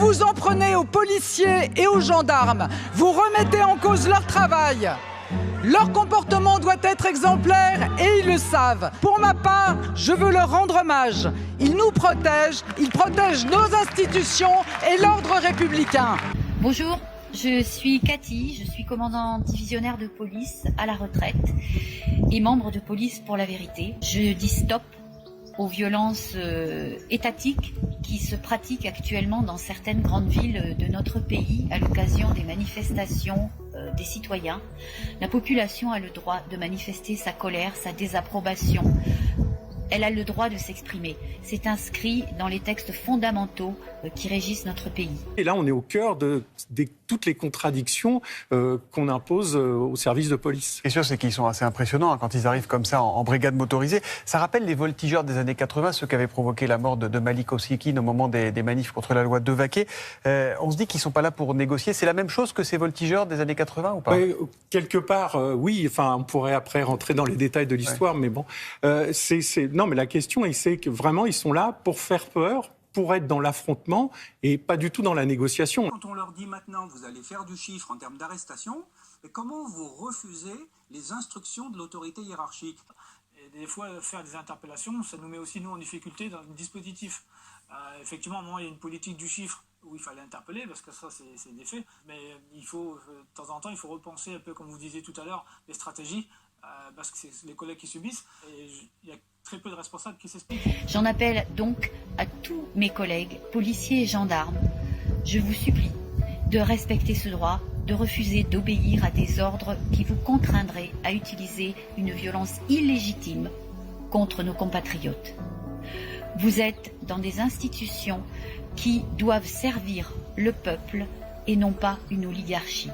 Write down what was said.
vous en prenez aux policiers et aux gendarmes. Vous remettez en cause leur travail. Leur comportement doit être exemplaire et ils le savent. Pour ma part, je veux leur rendre hommage. Ils nous protègent, ils protègent nos institutions et l'ordre républicain. Bonjour, je suis Cathy, je suis commandant divisionnaire de police à la retraite et membre de Police pour la vérité. Je dis stop aux violences étatiques qui se pratiquent actuellement dans certaines grandes villes de notre pays à l'occasion des manifestations des citoyens. La population a le droit de manifester sa colère, sa désapprobation. Elle a le droit de s'exprimer. C'est inscrit dans les textes fondamentaux qui régissent notre pays. Et là, on est au cœur de toutes les contradictions qu'on impose aux services de police. Ce qui est sûr, c'est qu'ils sont assez impressionnants quand ils arrivent comme ça en brigade motorisée. Ça rappelle les voltigeurs des années 80, ceux qui avaient provoqué la mort de Malik Oussekine au moment des manifs contre la loi Devaquet. On se dit qu'ils ne sont pas là pour négocier. C'est la même chose que ces voltigeurs des années 80 ou pas? Quelque part, oui. Enfin, on pourrait après rentrer dans les détails de l'histoire, mais bon. Non, mais la question, c'est que vraiment, ils sont là pour faire peur, pour être dans l'affrontement et pas du tout dans la négociation. Quand on leur dit maintenant, vous allez faire du chiffre en termes d'arrestation, mais comment vous refusez les instructions de l'autorité hiérarchique? Et des fois, faire des interpellations, ça nous met aussi, nous, en difficulté dans le dispositif. Effectivement, à un moment, il y a une politique du chiffre où il fallait interpeller, parce que ça, c'est des faits. Mais il faut, de temps en temps, il faut repenser un peu, comme vous disiez tout à l'heure, les stratégies, parce que c'est les collègues qui subissent. Et il y a très peu de responsables qui s'expliquent. J'en appelle donc à tous mes collègues, policiers et gendarmes. Je vous supplie de respecter ce droit, de refuser d'obéir à des ordres qui vous contraindraient à utiliser une violence illégitime contre nos compatriotes. Vous êtes dans des institutions qui doivent servir le peuple et non pas une oligarchie.